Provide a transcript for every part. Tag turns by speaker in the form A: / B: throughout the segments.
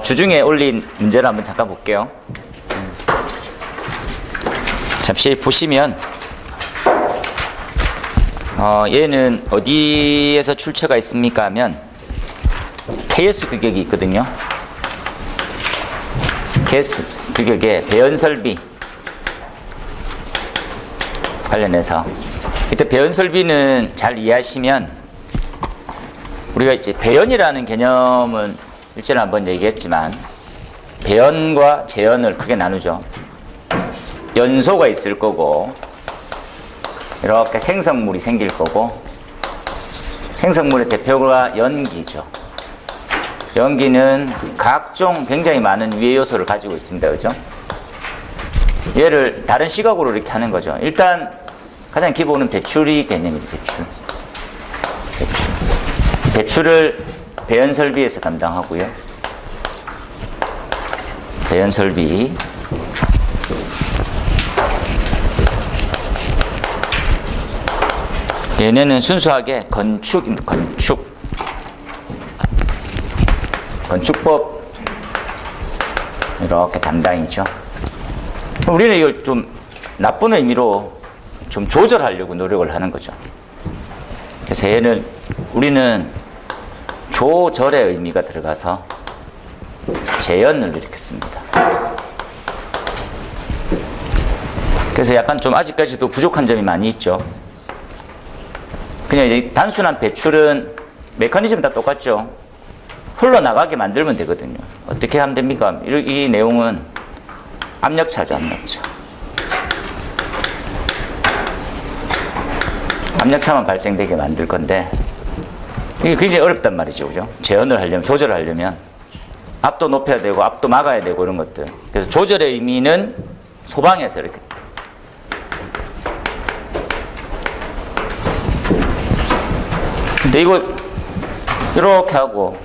A: 주중에 올린 문제를 한번 잠깐 볼게요. 잠시 보시면 얘는 어디에서 출처가 있습니까 하면 KS 규격이 있거든요. KS 규격의 배연설비 관련해서 이때 배연설비는 잘 이해하시면 우리가 이제 배연이라는 개념은 일전에 한번 얘기했지만 배연과 재연을 크게 나누죠. 연소가 있을 거고 이렇게 생성물이 생길 거고 생성물의 대표가 연기죠. 연기는 각종 굉장히 많은 위해 요소를 가지고 있습니다. 그죠? 얘를 다른 시각으로 이렇게 하는 거죠. 일단 가장 기본은 배출이 개념입니다. 배출을 배연설비에서 담당하고요. 배연설비 얘네는 순수하게 건축법 이렇게 담당이죠. 우리는 이걸 좀 나쁜 의미로 좀 조절하려고 노력을 하는 거죠. 그래서 얘는 우리는 조절의 의미가 들어가서 재연을 일으켰습니다. 그래서 약간 좀 아직까지도 부족한 점이 많이 있죠. 그냥 이제 단순한 배출은 메커니즘 다 똑같죠. 흘러나가게 만들면 되거든요. 어떻게 하면 됩니까? 이 내용은 압력차죠, 압력차. 압력차만 발생되게 만들 건데 이게 굉장히 어렵단 말이죠. 그죠? 재현을 하려면, 조절을 하려면 압도 높여야 되고 압도 막아야 되고 이런 것들. 그래서 조절의 의미는 소방에서 이렇게 근데 이걸 이렇게 하고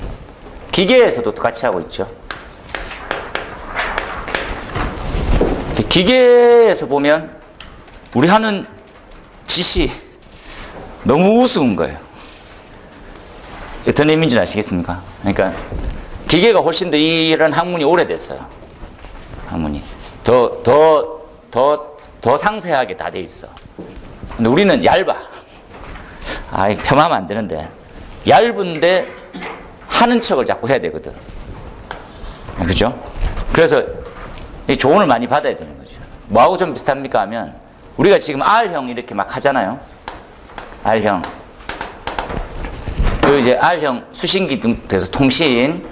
A: 기계에서도 같이 하고 있죠. 기계에서 보면 우리 하는 짓이 너무 우스운 거예요. 어떤 의미인지 아시겠습니까? 그러니까 기계가 훨씬 더 이런 학문이 오래됐어요. 학문이 더 상세하게 다 돼 있어. 근데 우리는 얇아. 폄하하면 안 되는데 얇은데 하는 척을 자꾸 해야 되거든. 그죠? 그래서 이 조언을 많이 받아야 되는 거죠. 뭐하고 좀 비슷합니까 하면 우리가 지금 R형 이렇게 막 하잖아요. R형. 그리고 이제 R형 수신기 등 돼서 통신,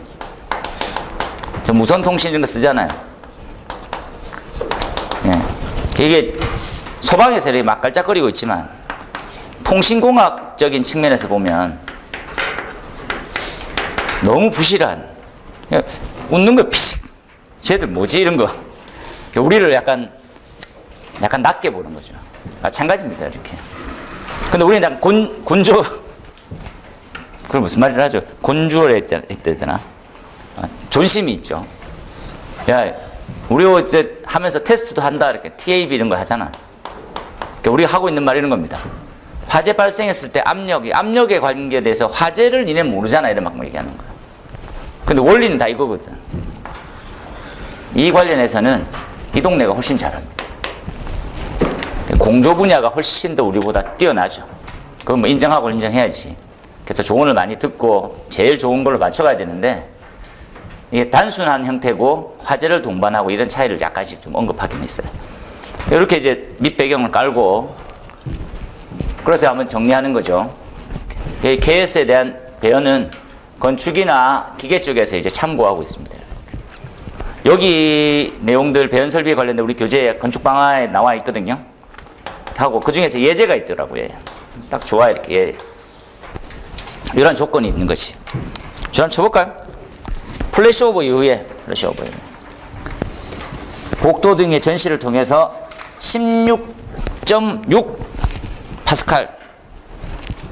A: 저 무선 통신 이런 거 쓰잖아요. 예. 이게 소방에서 이렇게 막 깔짝거리고 있지만 통신공학적인 측면에서 보면 너무 부실한, 웃는 거 피식, 쟤들 뭐지 이런 거. 우리를 약간 낮게 보는 거죠. 마찬가지입니다, 이렇게. 근데 우리는 약간 곤조, 그럼 무슨 말을 하죠? 곤주어를 했다 되나? 존심이 있죠. 야, 우리 이제 하면서 테스트도 한다, 이렇게 TAB 이런 거 하잖아. 그러니까 우리가 하고 있는 말이 이런 겁니다. 화재 발생했을 때 압력에 관계돼서 화재를 니네 모르잖아, 이런 막 얘기하는 거야. 근데 원리는 다 이거거든. 이 관련해서는 이 동네가 훨씬 잘합니다. 공조 분야가 훨씬 더 우리보다 뛰어나죠. 그건 뭐 인정하고 인정해야지. 그래서 조언을 많이 듣고 제일 좋은 걸로 맞춰가야 되는데 이게 단순한 형태고 화재를 동반하고 이런 차이를 약간씩 좀 언급하긴 했어요. 이렇게 이제 밑배경을 깔고 그래서 한번 정리하는 거죠. KS에 대한 배연은 건축이나 기계 쪽에서 이제 참고하고 있습니다. 여기 내용들 배연 설비에 관련된 우리 교재 건축 방안에 나와 있거든요. 하고 그 중에서 예제가 있더라고요. 딱 좋아 이렇게 이런 조건이 있는 거지. 저 한번 쳐볼까요? 플래시오버 이후에 복도 등의 전시를 통해서 16.6 파스칼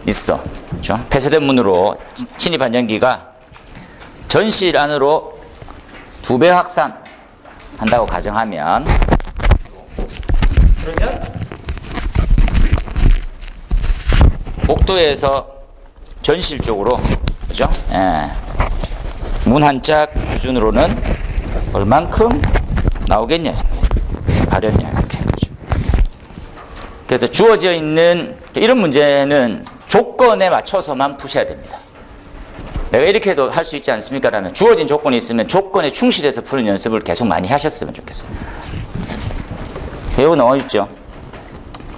A: 있어. 그렇죠? 폐쇄된 문으로 침입한 연기가 전실 안으로 2배 확산한다고 가정하면 그러면 복도에서 전실 쪽으로 그죠? 예. 문 한 짝 기준으로는 얼만큼 나오겠냐, 발현량 이렇게. 그래서 주어져 있는 이런 문제는 조건에 맞춰서만 푸셔야 됩니다. 내가 이렇게도 할 수 있지 않습니까? 라면 주어진 조건이 있으면 조건에 충실해서 푸는 연습을 계속 많이 하셨으면 좋겠어요. 이거 나와 있죠?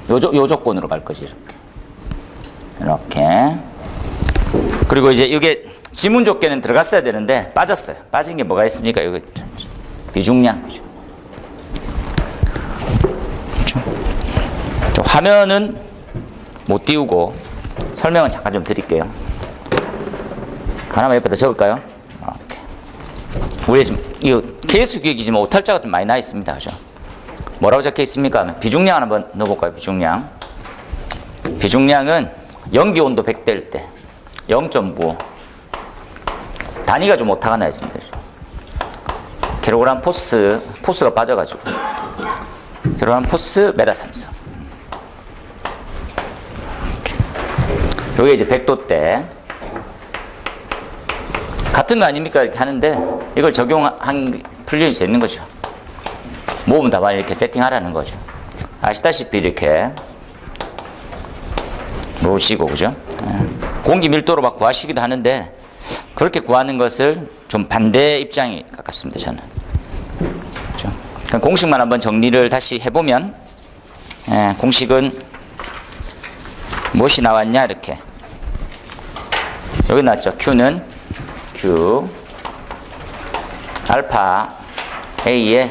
A: 요 조건으로 갈 거지, 이렇게. 그리고 이제 이게 지문 조건은 들어갔어야 되는데 빠졌어요. 빠진 게 뭐가 있습니까? 이거 비중량. 그렇죠? 화면은 못 띄우고 설명은 잠깐 좀 드릴게요. 하나만 옆에다 적을까요? 이렇게. 우리 지금 이거 KS 규격이 지금 오탈자가 좀 많이 나 있습니다. 그죠? 뭐라고 적혀 있습니까? 비중량 한번 넣어볼까요? 비중량. 비중량은 연기 온도 100대일 때 0.95. 단위가 좀 오타가 나 있습니다. 킬로그램 포스가 빠져가지고 킬로그램 포스 메다 삼성. 요게 이제 100도 때 같은 거 아닙니까? 이렇게 하는데 이걸 적용한 풀리지 되는 거죠. 모으면 답안 이렇게 세팅하라는 거죠. 아시다시피 이렇게 놓으시고, 그죠? 공기 밀도로 막 구하시기도 하는데 그렇게 구하는 것을 좀 반대 입장이 가깝습니다, 저는. 그죠? 그럼 공식만 한번 정리를 다시 해보면, 공식은 무엇이 나왔냐, 이렇게. 여기 나왔죠. Q는 Q, 알파 A에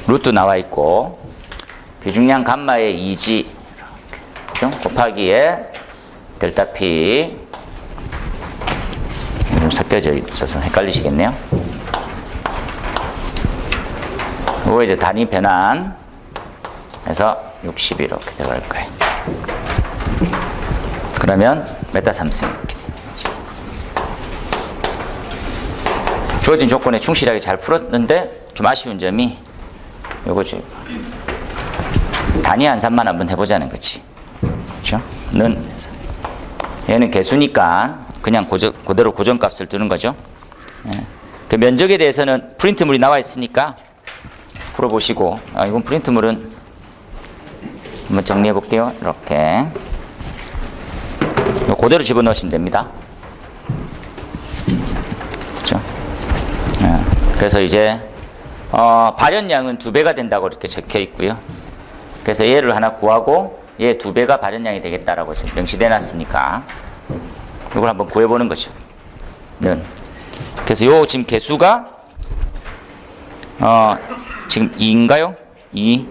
A: 루트 나와 있고, 비중량 감마의 2G, 그죠? 곱하기에 델타 P, 좀 섞여져 있어서 헷갈리시겠네요. 이거 이제 단위 변환 해서 60 이렇게 들어갈 거예요. 그러면 메타 삼성 이렇게 되는 거죠. 주어진 조건에 충실하게 잘 풀었는데 좀 아쉬운 점이 요거죠. 단위 안산만 한번 해보자는 거지. 그렇죠? 는 얘는 개수니까 그냥 그대로 고정값을 두는 거죠. 그 면적에 대해서는 프린트물이 나와 있으니까 풀어보시고, 이건 프린트물은 한번 정리해 볼게요. 이렇게 그대로 집어넣으시면 됩니다. 그렇죠? 그래서 이제 발현량은 2배가 된다고 이렇게 적혀 있고요. 그래서 얘를 하나 구하고 얘 2배가 발현량이 되겠다라고 명시돼 놨으니까 이걸 한번 구해보는 거죠. 그래서 요 지금 개수가 지금 2인가요? 2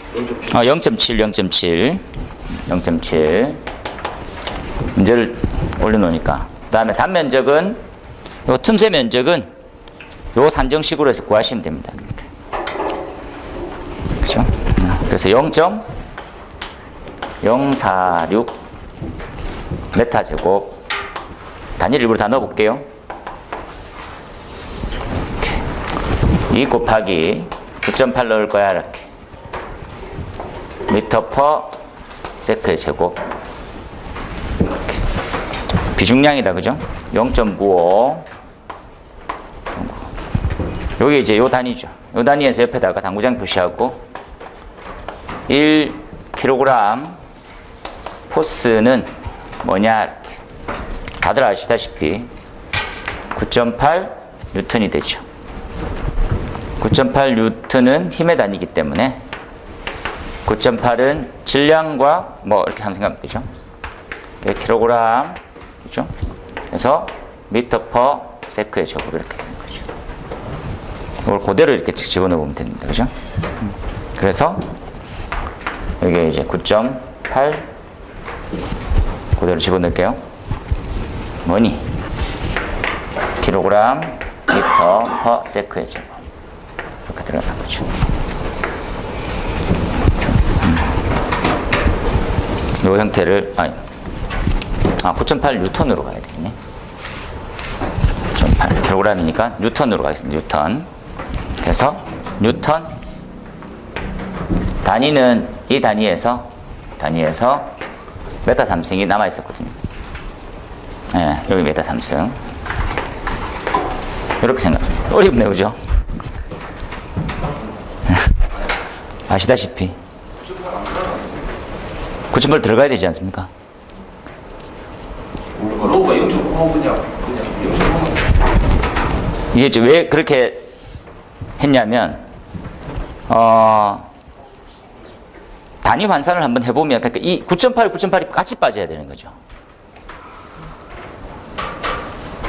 A: 0.7 문제를 올려놓으니까. 그 다음에 단면적은 요 틈새 면적은 요 산정식으로 해서 구하시면 됩니다. 그죠? 그래서 0.046 메타 제곱. 단위를 일부러 다 넣어볼게요. 2 곱하기 9.8 넣을 거야, 이렇게. 미터 퍼 세크의 제곱. 이렇게. 비중량이다, 그죠? 0.95. 여기 이제 요 단위죠. 요 단위에서 옆에다가 당구장 표시하고 1kg 포스는 뭐냐, 이렇게. 다들 아시다시피 9.8 뉴턴이 되죠. 9.8 뉴턴은 힘의 단위이기 때문에 9.8은 질량과 뭐 이렇게 하면 생각하면 되죠. 킬로그램, 그죠? 그래서 미터 퍼 세크의 제곱 이렇게 되는 거죠. 이걸 그대로 이렇게 집어넣어 보면 됩니다. 그죠? 그래서 여기 이제 9.8 그대로 집어넣을게요. 뭐니? 킬로그램 미터 퍼 세크의 제곱 이렇게 들어가는 거죠. 이 형태를 9.8 뉴턴으로 가야 되겠네. 9.8 킬로그램이니까 뉴턴으로 가겠습니다. 뉴턴. 그래서 뉴턴 단위는 이 단위에서 메타 삼승이 남아 있었거든요. 여기 메타 삼승. 이렇게 생각합니다. 어렵네요, 그죠? 아시다시피 9,800 들어가야 되지 않습니까?
B: 로우가 0.9 그냥 0.9.
A: 이게 이제 왜 그렇게 했냐면 단위 환산을 한번 해보면 그러니까 이 9.8, 9.8이 같이 빠져야 되는 거죠.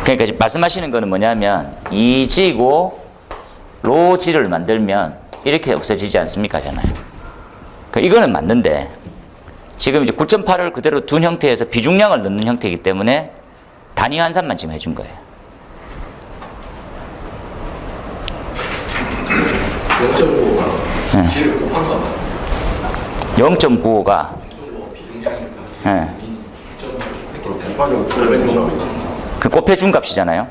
A: 그러니까 지금 말씀하시는 거는 뭐냐면 이지고 로지를 만들면 이렇게 없어지지 않습니까? 잖아요. 그러니까 이거는 맞는데 지금 이제 9.8을 그대로 둔 형태에서 비중량을 넣는 형태이기 때문에 단위 환산만 지금 해준 거예요.
C: 0.95가 G를 곱한 거 봐요.
A: 0.95가
C: 0.95 비중량이니까
A: 예.
C: 곱하면
A: 그 곱해준 값이잖아요.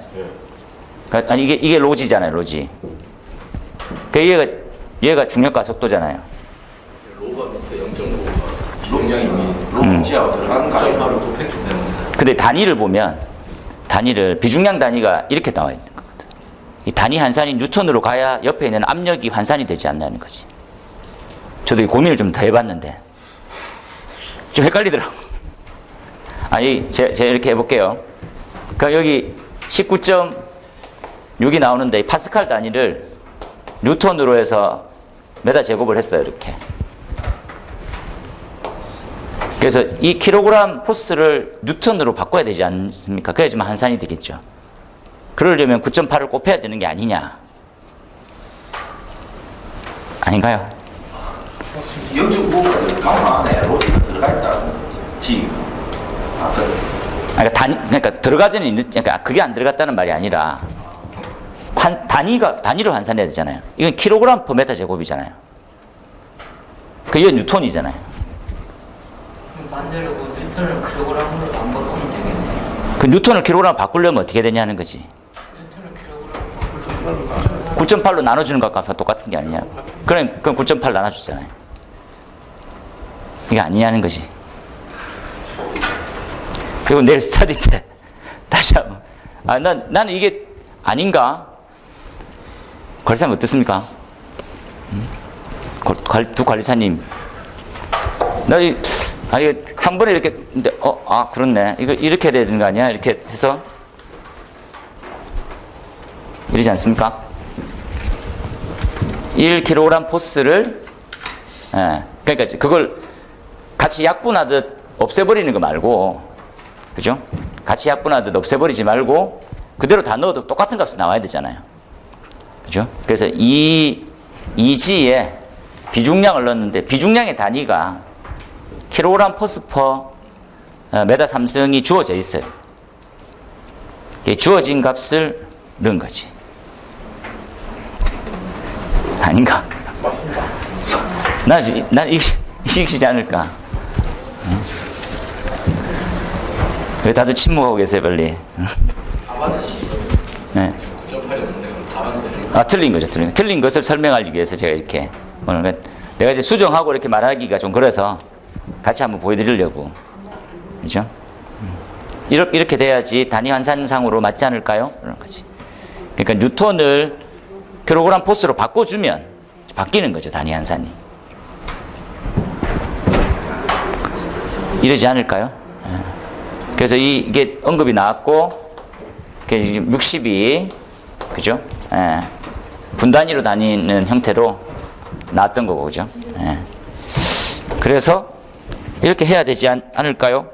A: 그러니까 아니 이게 로지잖아요, 로지. 그 얘가 중력과 속도잖아요.
C: 로가 밑에 0.95가 비중량이
B: 로우지하고 들어가는 거 아니에요?
C: 0.8을 곱해주면 되는 거예요.
A: 근데 단위를 보면 비중량 단위가 이렇게 나와 있는 거거든. 이 단위 환산이 뉴턴으로 가야 옆에 있는 압력이 환산이 되지 않냐는 거지. 저도 이 고민을 좀 더 해봤는데 좀 헷갈리더라고. 아니 제가 이렇게 해볼게요. 그럼 여기 19.6이 나오는데 이 파스칼 단위를 뉴턴으로 해서 메다 제곱을 했어요. 이렇게. 그래서 이 킬로그램 포스를 뉴턴으로 바꿔야 되지 않습니까? 그래야지만 환산이 되겠죠. 그러려면 9.8을 곱해야 되는 게 아니냐? 아닌가요?
B: 0.9가 들어가면 안에 로지가 들어가 있다는 거지.
A: 그러니까 들어가지는 있는, 그러니까 그게 안 들어갔다는 말이 아니라 단위를 환산해야 되잖아요. 이건 킬로그램 퍼 메타 제곱이잖아요. 이건 뉴턴이잖아요.
D: 반대로 그 뉴턴을 킬로그램으로 바꿔놓으면 되겠네.
A: 그 뉴턴을 킬로그램 바꾸려면 어떻게 되냐는 거지.
D: 뉴턴을 킬로그램
A: 9.8로 나눠주는 것과 똑같은 게 아니냐. 그럼 9.8 나눠주잖아요. 이게 아니냐는 거지. 그리고 내일 스터디 때 다시 한번 나는 이게 아닌가? 관리사님 어떻습니까? 두 관리사님 이게 한 번에 이렇게 근데 그렇네. 이거 이렇게 해야 되는 거 아니야? 이렇게 해서 이러지 않습니까? 1kg 포스를 그러니까 그걸 같이 약분하듯 없애버리는 거 말고, 그죠? 같이 약분하듯 없애버리지 말고 그대로 다 넣어도 똑같은 값이 나와야 되잖아요. 그죠? 그래서 이지에 비중량을 넣었는데 비중량의 단위가 킬로그램 포스 퍼 메다 삼성이 주어져 있어요. 주어진 값을 넣은 거지. 아닌가?
C: 맞습니다.
A: 난 이익이지 않을까? 왜 다들 침묵하고 계세요, 빨리?
C: 답안은
A: 네.
C: 9.8이었는데 답안은
A: 틀린 거죠, 틀린 거. 틀린 것을 설명하기 위해서 제가 이렇게 오늘 내가 이제 수정하고 이렇게 말하기가 좀 그래서 같이 한번 보여드리려고. 그죠? 이렇게 돼야지 단위 환산상으로 맞지 않을까요? 그런 거지. 그러니까 뉴턴을 킬로그램 포스로 바꿔주면 바뀌는 거죠, 단위 환산이. 이러지 않을까요? 그래서 이게 언급이 나왔고, 60이, 그죠? 분단위로 다니는 형태로 나왔던 거고, 그죠? 그래서 이렇게 해야 되지 않을까요?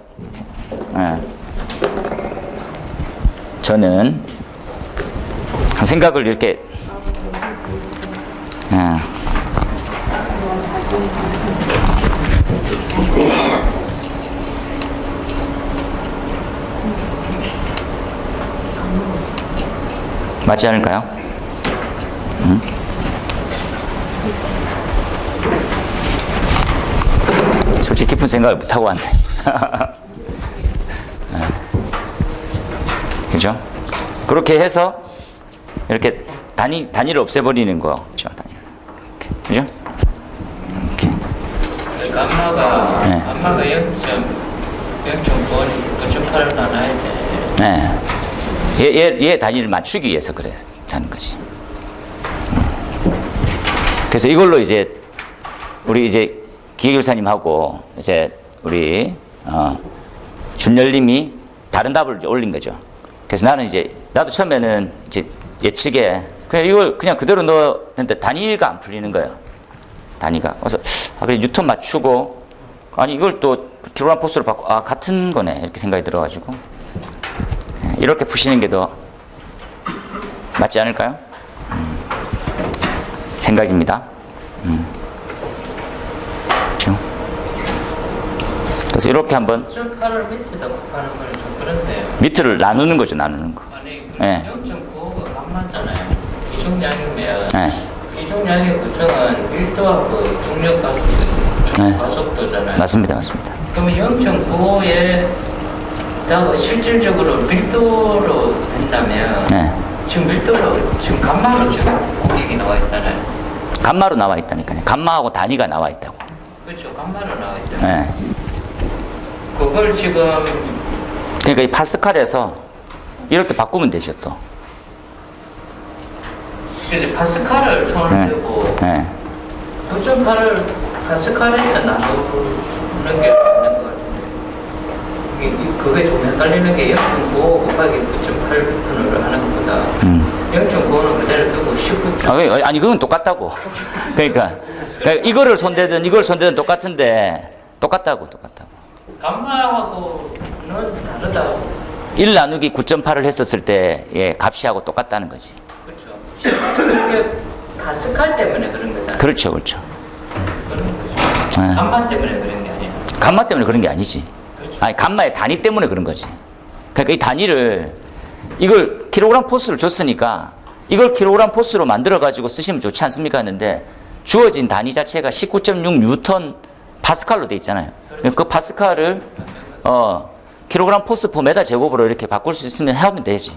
A: 저는 생각을 이렇게 맞지 않을까요? 솔직히 깊은 생각을 못하고 왔네. 그죠? 그렇게 해서 이렇게 단위를 없애버리는 거죠. 이렇게. 그죠? 이렇게.
D: 감마가 0.9를 나눠야 돼.
A: 네. 얘 단위를 맞추기 위해서 그래 하는 거지. 그래서 이걸로 이제 우리 이제 기계교사님하고 이제 우리 준열님이 다른 답을 이제 올린 거죠. 그래서 나도 처음에는 이제 예측에 그냥 이걸 그냥 그대로 넣었는데 단위가 안 풀리는 거예요. 단위가. 그래서 그래 뉴턴 맞추고 아니 이걸 또 킬로그램 포스로 바꿔 같은 거네 이렇게 생각이 들어가지고 이렇게 푸시는 게 더 맞지 않을까요? 생각입니다. 그렇죠? 그래서 이렇게 한번
D: 0.8을 밑에다 곱하는 건 좀 그런데요.
A: 밑을 나누는 거죠, 나누는 거.
D: 아니,
A: 네.
D: 0.95가 안 맞잖아요. 이중량이면
A: 네.
D: 이중량의 구성은 1도하고 중력
A: 네.
D: 가속도잖아요.
A: 맞습니다, 맞습니다.
D: 그러면 0.95에다가 실질적으로 밀도로 된다면
A: 네.
D: 지금 밀도로 지금 감마로 지금 공식이 나와 있잖아요.
A: 감마로 나와 있다니까요. 감마하고 단위가 나와 있다고.
D: 그렇죠. 감마로 나와 있잖아요.
A: 네.
D: 그걸 지금
A: 그러니까 이 파스칼에서 이렇게 바꾸면 되죠, 또.
D: 이제 파스칼을 손을 대고
A: 네.
D: 9.8을 파스칼에서 나누는 게 맞는 것 같은데 그게 좀 헷갈리는 게 0.5 곱하기 9.8N을 하는 것보다 0.5는 그대로 두고 19.
A: 아니 그건 똑같다고. 그러니까 이거를 손대든 이걸 손대든 똑같은데 똑같다고.
D: 감마하고는 다르다.
A: 1 나누기 9.8을 했었을 때의 값이하고 똑같다는 거지.
D: 그렇죠. 그게 파스칼 때문에 그런 거잖아요.
A: 그렇죠.
D: 그런 거죠.
A: 네.
D: 감마 때문에 그런 게 아니에요.
A: 감마 때문에 그런 게 아니지.
D: 그렇죠.
A: 아니 감마의 단위 때문에 그런 거지. 그러니까 이 단위를 이걸 킬로그램 포스를 줬으니까 이걸 킬로그램 포스로 만들어 가지고 쓰시면 좋지 않습니까 했는데 주어진 단위 자체가 19.6 뉴턴 파스칼로 돼 있잖아요. 그 파스칼을 킬로그램 포스 퍼 메다 제곱으로 이렇게 바꿀 수 있으면 하면 되지.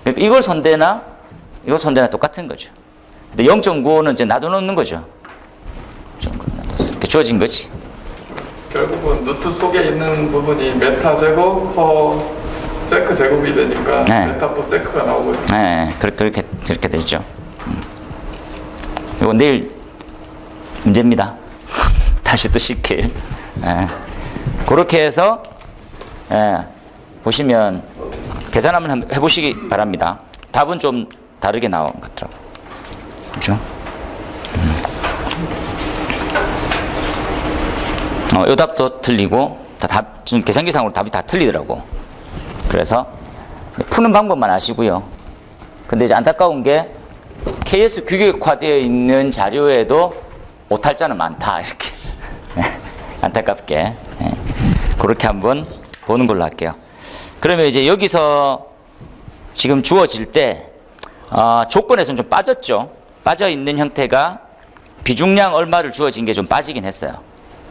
A: 그러니까 이걸 손대나 똑같은 거죠. 근데 0.95는 이제 놔둬놓는 거죠. 이렇게 주어진 거지.
E: 결국은 노트 속에 있는 부분이 메타 제곱 퍼 세크 제곱이 되니까
A: 네.
E: 메타 퍼 세크가 나오거든요.
A: 네, 그렇게 되죠. 이거 내일 문제입니다. 다시 또 시킬. 예. 그렇게 해서 보시면 계산 한번 해보시기 바랍니다. 답은 좀 다르게 나온 것 같더라고요. 그렇죠? 이 답도 틀리고 지금 계산기상으로 답이 다 틀리더라고. 그래서 푸는 방법만 아시고요. 근데 이제 안타까운 게 KS 규격화되어 있는 자료에도 오탈자는 많다 이렇게 안타깝게 그렇게 한번 보는 걸로 할게요. 그러면 이제 여기서 지금 주어질 때 조건에서는 좀 빠졌죠. 빠져 있는 형태가 비중량 얼마를 주어진 게 좀 빠지긴 했어요.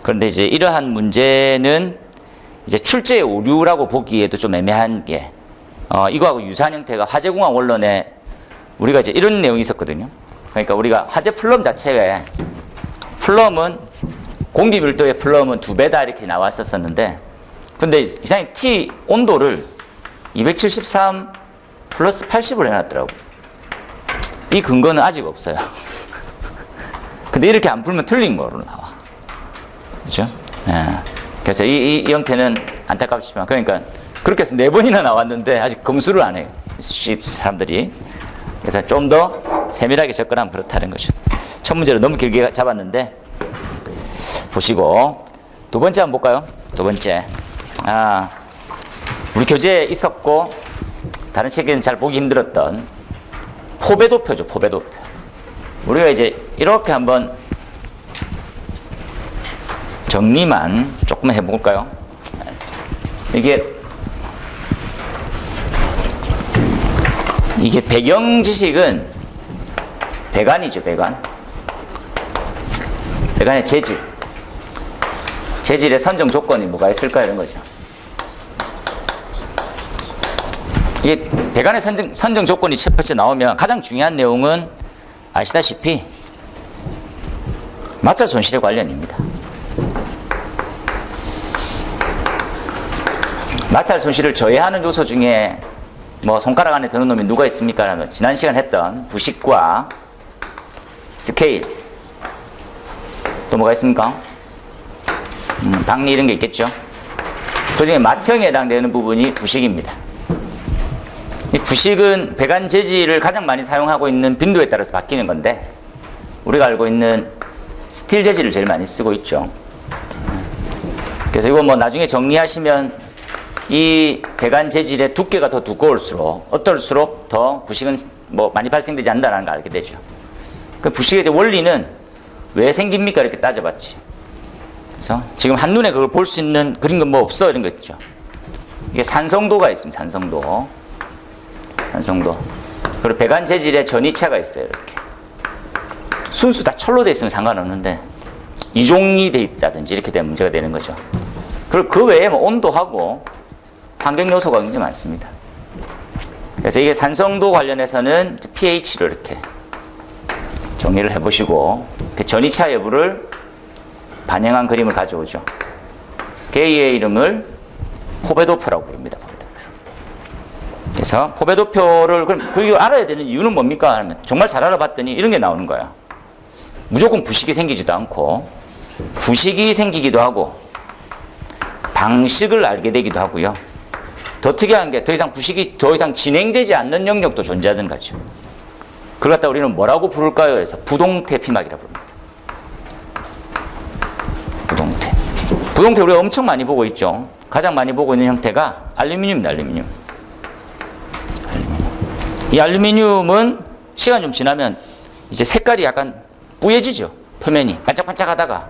A: 그런데 이제 이러한 문제는 이제 출제 오류라고 보기에도 좀 애매한 게 이거하고 유사한 형태가 화재공학 원론에 우리가 이제 이런 내용이 있었거든요. 그러니까 우리가 화재 플럼 자체에 플럼은 공기 밀도의 플럼은 2배다 이렇게 나왔었는데 근데 이상하게 T 온도를 273 플러스 80으로 해놨더라고. 이 근거는 아직 없어요. 근데 이렇게 안 풀면 틀린 거로 나와. 그렇죠? 예. 그래서 이 형태는 안타깝지만 그러니까 그렇게 해서 4번이나 나왔는데 아직 검수를 안 해요. 사람들이. 그래서 좀 더 세밀하게 접근하면 그렇다는 거죠. 첫 문제를 너무 길게 잡았는데 보시고 두 번째 한번 볼까요? 두 번째. 우리 교재에 있었고 다른 책에는 잘 보기 힘들었던 포배도표죠. 포배도표. 우리가 이제 이렇게 한번 정리만 조금만 해볼까요? 이게 배경 지식은 배관이죠. 배관의 재질의 선정 조건이 뭐가 있을까 이런 거죠. 이게 배관의 선정 조건이 첫 번째 나오면 가장 중요한 내용은 아시다시피 마찰 손실의 관련입니다. 마찰 손실을 저해하는 요소 중에 뭐 손가락 안에 드는 놈이 누가 있습니까? 하면 지난 시간 했던 부식과 스케일, 또 뭐가 있습니까? 박리 이런 게 있겠죠. 그 중에 맏형에 해당되는 부분이 부식입니다. 이 부식은 배관 재질을 가장 많이 사용하고 있는 빈도에 따라서 바뀌는 건데, 우리가 알고 있는 스틸 재질을 제일 많이 쓰고 있죠. 그래서 이거 뭐 나중에 정리하시면 이 배관 재질의 두께가 더 두꺼울수록 어떨수록 더 부식은 뭐 많이 발생되지 않는다는 걸 알게 되죠. 그 부식의 원리는 왜 생깁니까? 이렇게 따져봤지. 그래서 지금 한눈에 그걸 볼 수 있는 그런 건 뭐 없어 이런 거 있죠. 이게 산성도가 있습니다. 산성도. 그리고 배관 재질에 전이차가 있어요. 이렇게 순수 다 철로 돼 있으면 상관없는데 이종이 돼 있다든지 이렇게 되면 문제가 되는 거죠. 그리고 그 외에 뭐 온도하고 환경 요소가 굉장히 많습니다. 그래서 이게 산성도 관련해서는 pH를 이렇게 정리를 해보시고 그 전이차 여부를 반영한 그림을 가져오죠. 걔의 이름을 포베도표라고 부릅니다. 그래서 포베도표를 그리고 알아야 되는 이유는 뭡니까? 하면 정말 잘 알아봤더니 이런 게 나오는 거예요. 무조건 부식이 생기지도 않고 부식이 생기기도 하고 방식을 알게 되기도 하고요. 더 특이한 게 더 이상 부식이 더 이상 진행되지 않는 영역도 존재하는 거죠. 그걸 갖다 우리는 뭐라고 부를까요? 그래서 부동태 피막이라고 부릅니다. 부동태 우리가 엄청 많이 보고 있죠. 가장 많이 보고 있는 형태가 알루미늄입니다. 이 알루미늄은 시간 좀 지나면 이제 색깔이 약간 뿌얘지죠. 표면이 반짝반짝하다가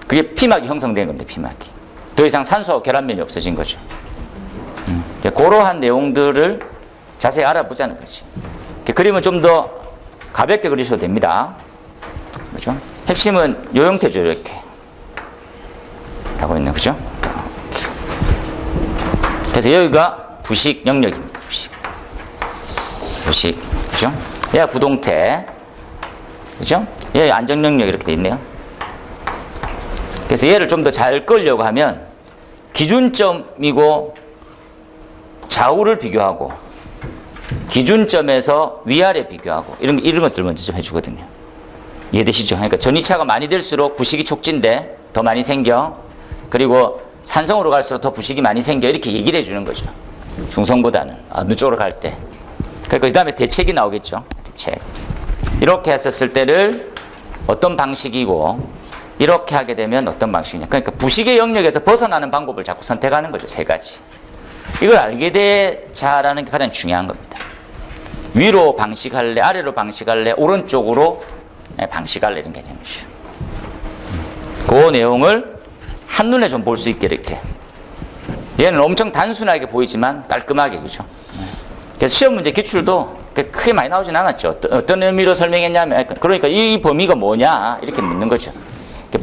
A: 그게 피막이 형성된 겁니다. 피막이 더 이상 산소와 결합면이 없어진 거죠. 그러한 내용들을 자세히 알아보자는 거지. 그림은 좀 더 가볍게 그리셔도 됩니다. 그렇죠? 핵심은 요 형태죠. 이렇게 하고 있는 거죠. 그래서 여기가 부식 영역입니다. 부식, 그죠? 얘가 부동태, 그죠? 얘 안정 영역 이렇게 돼 있네요. 그래서 얘를 좀 더 잘 끌려고 하면 기준점이고 좌우를 비교하고 기준점에서 위아래 비교하고 이런 것들 먼저 좀 해주거든요. 이해되시죠? 그러니까 전이차가 많이 될수록 부식이 촉진돼 더 많이 생겨. 그리고 산성으로 갈수록 더 부식이 많이 생겨. 이렇게 얘기를 해주는 거죠. 중성보다는 어느 쪽으로 갈 때. 그러니까 그 다음에 대책이 나오겠죠. 대책. 이렇게 했었을 때를 어떤 방식이고 이렇게 하게 되면 어떤 방식이냐. 그러니까 부식의 영역에서 벗어나는 방법을 자꾸 선택하는 거죠. 세 가지. 이걸 알게 되자라는 게 가장 중요한 겁니다. 위로 방식할래, 아래로 방식할래, 오른쪽으로 방식할래 이런 개념이죠. 그 내용을 한눈에 좀 볼 수 있게 이렇게. 얘는 엄청 단순하게 보이지만 깔끔하게, 그죠? 그래서 시험 문제 기출도 크게 많이 나오진 않았죠. 어떤 의미로 설명했냐면, 그러니까 이 범위가 뭐냐 이렇게 묻는 거죠.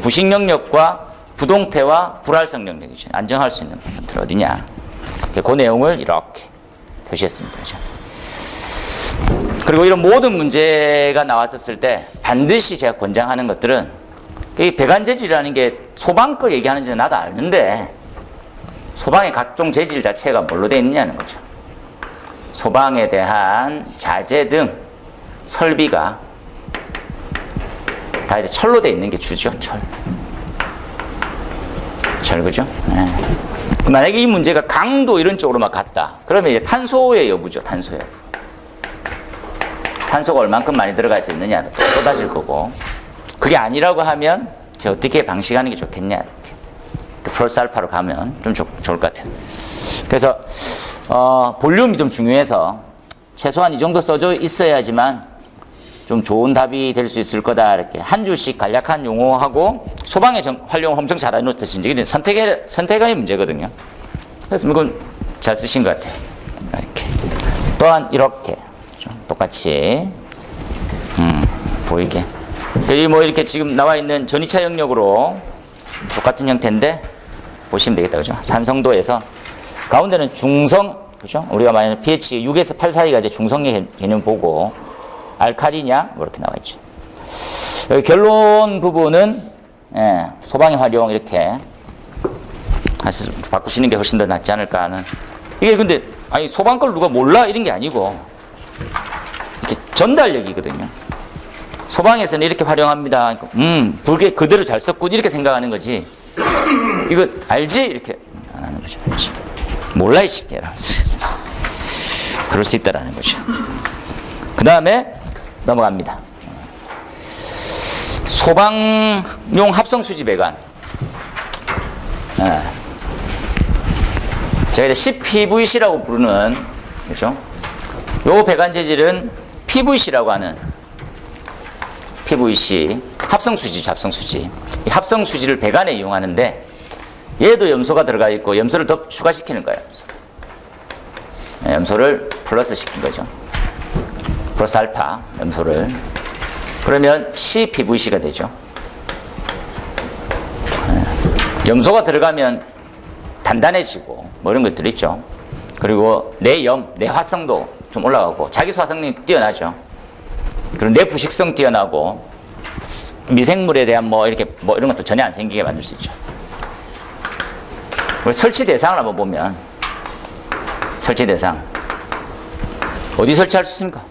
A: 부식 영역과 부동태와 불활성 영역이죠. 안정할 수 있는 부분들 어디냐. 그 내용을 이렇게 표시했습니다. 그죠? 그리고 이런 모든 문제가 나왔었을 때 반드시 제가 권장하는 것들은 이 배관 재질이라는 게 소방 거 얘기하는지 나도 아는데 소방의 각종 재질 자체가 뭘로 되어 있느냐는 거죠. 소방에 대한 자재 등 설비가 다 이제 철로 되어 있는 게 주죠. 철, 그죠? 네. 만약에 이 문제가 강도 이런 쪽으로만 갔다. 그러면 이제 탄소의 여부죠. 탄소 여부. 탄소가 얼만큼 많이 들어가 있느냐는 또 따질 거고. 그게 아니라고 하면 어떻게 방식하는 게 좋겠냐. 이렇게. 플러스 알파로 가면 좀 좋을 것 같아요. 그래서 볼륨이 좀 중요해서 최소한 이 정도 써져 있어야지만 좀 좋은 답이 될 수 있을 거다. 이렇게 한 줄씩 간략한 용어하고 소방의 활용을 엄청 잘 해놓듯이 이게 선택의 문제거든요. 그래서 이건 잘 쓰신 것 같아요. 이렇게 또한 이렇게 똑같이 보이게. 여기 뭐 이렇게 지금 나와 있는 전이차 영역으로 똑같은 형태인데 보시면 되겠다, 그죠? 산성도에서 가운데는 중성, 그죠? 우리가 말하는 pH 6에서 8 사이가 이제 중성의 개념 보고 알칼리냐 뭐 이렇게 나와 있죠. 여기 결론 부분은 소방의 활용 이렇게 바꾸시는 게 훨씬 더 낫지 않을까 하는. 이게 근데 아니 소방 걸 누가 몰라 이런 게 아니고 이렇게 전달력이거든요. 소방에서는 이렇게 활용합니다. 불게 그대로 잘 썼군 이렇게 생각하는 거지. 이거 알지? 이렇게 안 하는 거죠. 알지? 몰라 이 새끼야. 그럴 수 있다라는 거죠. 그 다음에 넘어갑니다. 소방용 합성수지 배관. 제가 이제 CPVC라고 부르는, 그죠? 요 배관 재질은 PVC라고 하는 PVC, 합성수지죠, 합성수지. 이 합성수지를 배관에 이용하는데 얘도 염소가 들어가 있고 염소를 더 추가시키는 거예요. 염소를 플러스 시킨 거죠. 플러스 알파 염소를. 그러면 CPVC가 되죠. 염소가 들어가면 단단해지고 뭐 이런 것들 있죠. 그리고 내화성도 좀 올라가고 자기 소화성능이 뛰어나죠. 그리고 내부식성 뛰어나고 미생물에 대한 뭐 이렇게 뭐 이런 것도 전혀 안 생기게 만들 수 있죠. 그리고 설치 대상을 한번 보면 설치 대상 어디 설치할 수 있습니까?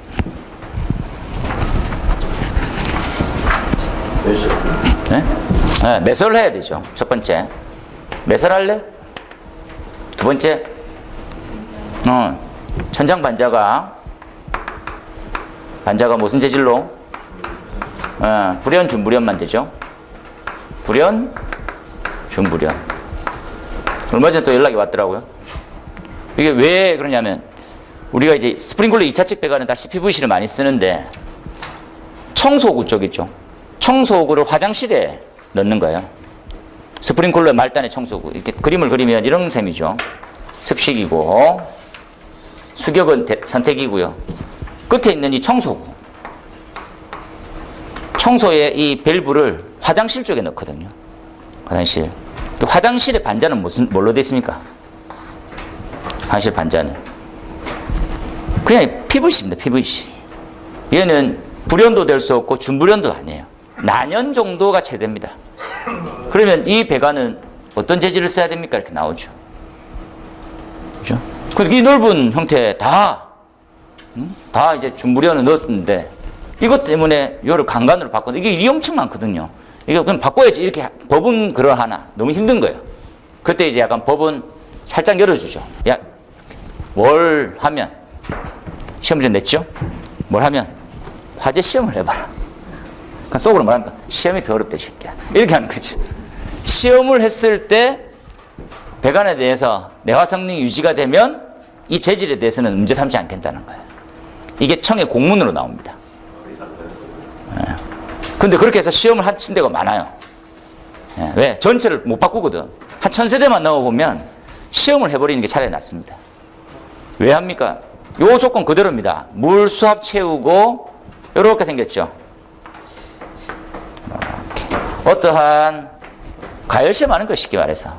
A: 네? 네, 매설을 해야 되죠. 첫 번째 매설할래? 두 번째 천장 반자가 무슨 재질로? 불연, 준불연만 되죠. 불연, 준불연. 얼마 전에 또 연락이 왔더라고요. 이게 왜 그러냐면 우리가 이제 스프링클러 2차측 배관은 다 CPVC를 많이 쓰는데 청소구 쪽 있죠. 청소구를 화장실에 넣는 거예요. 스프링클러 말단의 청소구. 이렇게 그림을 그리면 이런 셈이죠. 습식이고 수격은 선택이고요. 끝에 있는 이 청소구. 청소의 이 밸브를 화장실 쪽에 넣거든요. 화장실. 또 화장실의 반자는 뭘로 되어 있습니까? 화장실 반자는 그냥 PVC입니다. PVC. 얘는 불연도 될 수 없고 준불연도 아니에요. 난연 정도가 최대입니다. 그러면 이 배관은 어떤 재질을 써야 됩니까? 이렇게 나오죠. 그죠? 이 넓은 형태 다 이제 준불연을 넣었는데 이것 때문에 요를 강간으로 바꿔서 이게 엄청 많거든요. 이거 그냥 바꿔야지 이렇게 법은 그러하나 너무 힘든 거예요. 그때 이제 약간 법은 살짝 열어주죠. 야, 뭘 하면 시험을 냈죠? 뭘 하면 화재 시험을 해봐라. 그러니까 속으로 말합니까? 시험이 더 어렵다 이 새끼야. 이렇게 하는 거지. 시험을 했을 때 배관에 대해서 내화 성능이 유지가 되면 이 재질에 대해서는 문제 삼지 않겠다는 거예요. 이게 청의 공문으로 나옵니다. 근데 그렇게 해서 시험을 한 데가 많아요. 왜? 전체를 못 바꾸거든. 한 1000세대만 넣어보면 시험을 해버리는 게 차라리 낫습니다. 왜 합니까? 요 조건 그대로입니다. 물 수압 채우고 이렇게 생겼죠. 이렇게. 어떠한 가열시험 하는 거 쉽게 말해서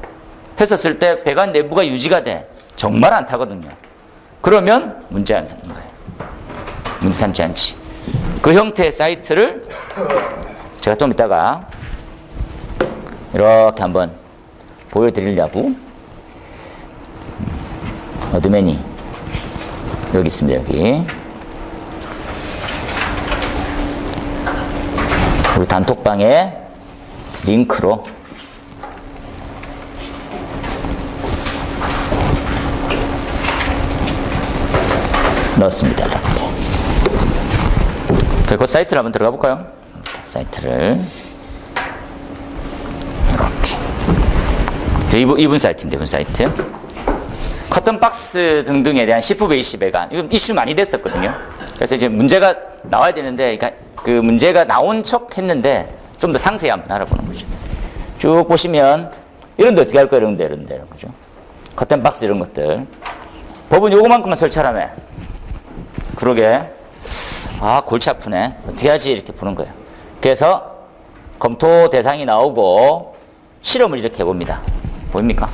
A: 했었을 때 배관 내부가 유지가 돼. 정말 안 타거든요. 그러면 문제 안 삼는 거예요. 문제 삼지 않지. 그 형태의 사이트를 제가 좀 이따가 이렇게 한번 보여드리려고. 어드맨이 여기 있습니다. 여기 우리 단톡방에 링크로 넣었습니다. 이렇게. 그 사이트를 한번 들어가 볼까요? 사이트를 이렇게. 이분 사이트입니다. 이분 사이트. 커튼 박스 등등에 대한 CPVC 배관. 이거 이슈 많이 됐었거든요. 그래서 이제 문제가 나와야 되는데, 그러니까 그 문제가 나온 척 했는데 좀 더 상세히 한번 알아보는 거죠. 쭉 보시면 이런 데 어떻게 할 거예요? 이런 데 거죠. 커튼 박스 이런 것들. 법은 요거만큼만 설치하라며. 그러게. 아, 골치 아프네. 어떻게 하지? 이렇게 보는 거예요. 그래서 검토 대상이 나오고 실험을 이렇게 해봅니다. 보입니까?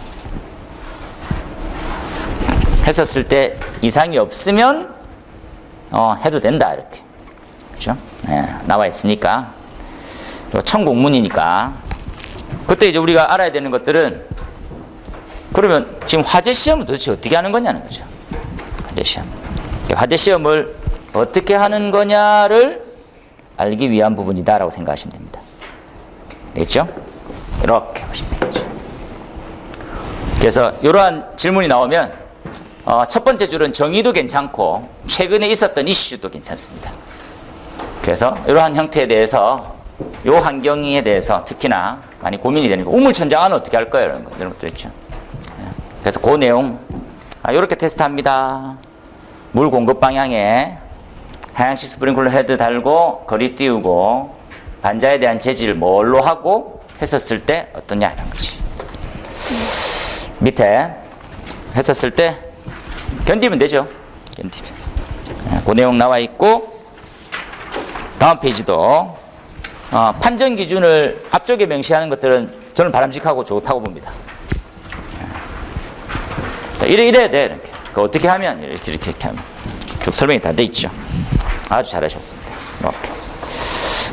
A: 했었을 때 이상이 없으면 해도 된다. 이렇게. 그렇죠? 네, 나와 있으니까. 청공문이니까. 그때 이제 우리가 알아야 되는 것들은 그러면 지금 화재 시험은 도대체 어떻게 하는 거냐는 거죠. 화재 시험. 화재 시험을 어떻게 하는 거냐를 알기 위한 부분이다라고 생각하시면 됩니다. 되겠죠? 이렇게 보시면 되겠죠. 그래서 이러한 질문이 나오면 첫 번째 줄은 정의도 괜찮고 최근에 있었던 이슈도 괜찮습니다. 그래서 이러한 형태에 대해서 이 환경에 대해서 특히나 많이 고민이 되는 거. 우물천장은 어떻게 할 거예요? 이런 것들 있죠. 그래서 그 내용 이렇게 테스트합니다. 물 공급 방향에 하향식 스프링클러 헤드 달고 거리 띄우고 반자에 대한 재질 뭘로 하고 했었을 때 어떠냐 이런 거지. 밑에 했었을 때 견디면 되죠. 견디면. 그 내용 나와 있고 다음 페이지도 판정 기준을 앞쪽에 명시하는 것들은 저는 바람직하고 좋다고 봅니다. 이래야 돼. 이렇게. 어떻게 하면 이렇게 하면 쭉 설명이 다 돼 있죠. 아주 잘하셨습니다. 이렇게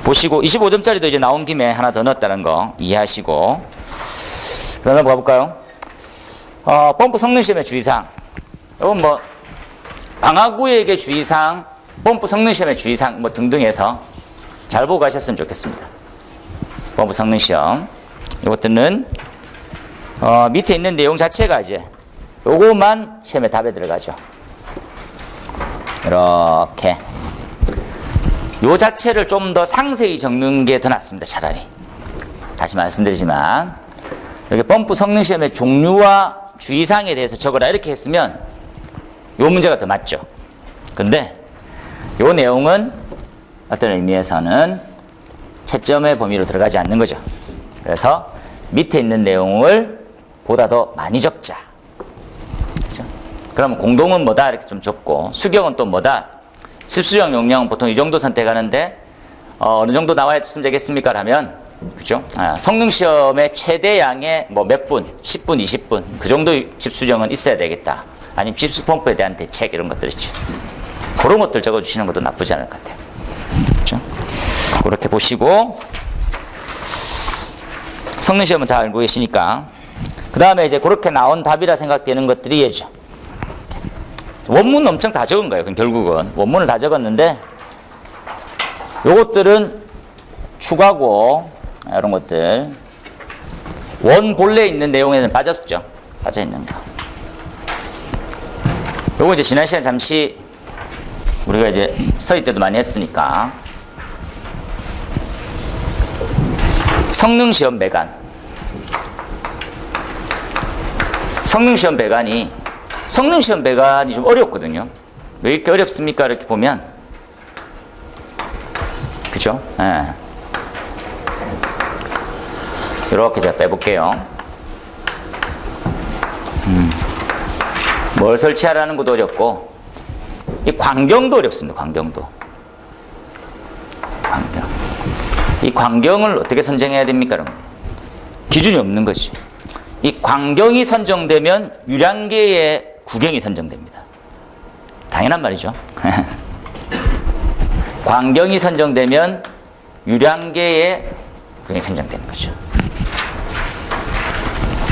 A: 보시고 25점짜리도 이제 나온 김에 하나 더 넣었다는 거 이해하시고 그 다음 가볼까요? 펌프 성능 시험의 주의사항. 이건 뭐 방화구역의 주의사항, 펌프 성능 시험의 주의사항 뭐 등등 해서 잘 보고 가셨으면 좋겠습니다. 펌프 성능 시험 이것들은 밑에 있는 내용 자체가 이제 요것만 시험에 답에 들어가죠. 이렇게 요 자체를 좀 더 상세히 적는 게 더 낫습니다. 차라리. 다시 말씀드리지만 여기 펌프 성능 시험의 종류와 주의사항에 대해서 적으라 이렇게 했으면 요 문제가 더 맞죠. 근데 요 내용은 어떤 의미에서는 채점의 범위로 들어가지 않는 거죠. 그래서 밑에 있는 내용을 보다 더 많이 적자. 그렇죠? 그럼 공동은 뭐다 이렇게 좀 적고 수경은 또 뭐다. 습수령 용량은 보통 이 정도 선택하는데 어느 정도 나와야 되겠습니까? 라면 그죠? 성능 시험의 최대양의 뭐 몇 분, 10분, 20분 그 정도 집수령은 있어야 되겠다. 아니면 집수 펌프에 대한 대책 이런 것들 있죠. 그런 것들 적어주시는 것도 나쁘지 않을 것 같아요. 그렇죠? 그렇게 보시고 성능 시험은 다 알고 계시니까 그 다음에 이제 그렇게 나온 답이라 생각되는 것들이 예죠. 원문 엄청 다 적은 거예요. 결국은 원문을 다 적었는데 요것들은 추가고 이런 것들 원 본래에 있는 내용에는 빠졌죠. 빠져 있는 거. 요거 이제 지난 시간에 잠시 우리가 이제 스터디 때도 많이 했으니까 성능시험 배관. 성능시험 배관이 좀 어렵거든요. 왜 이렇게 어렵습니까? 이렇게 보면 그죠? 예. 이렇게 제가 빼볼게요. 뭘 설치하라는 것도 어렵고 이 광경도 어렵습니다. 광경도. 이 광경을 어떻게 선정해야 됩니까? 기준이 없는 것이. 이 광경이 선정되면 유량계의 구경이 선정됩니다. 당연한 말이죠. 광경이 선정되면 유량계의 구경이 선정되는 거죠.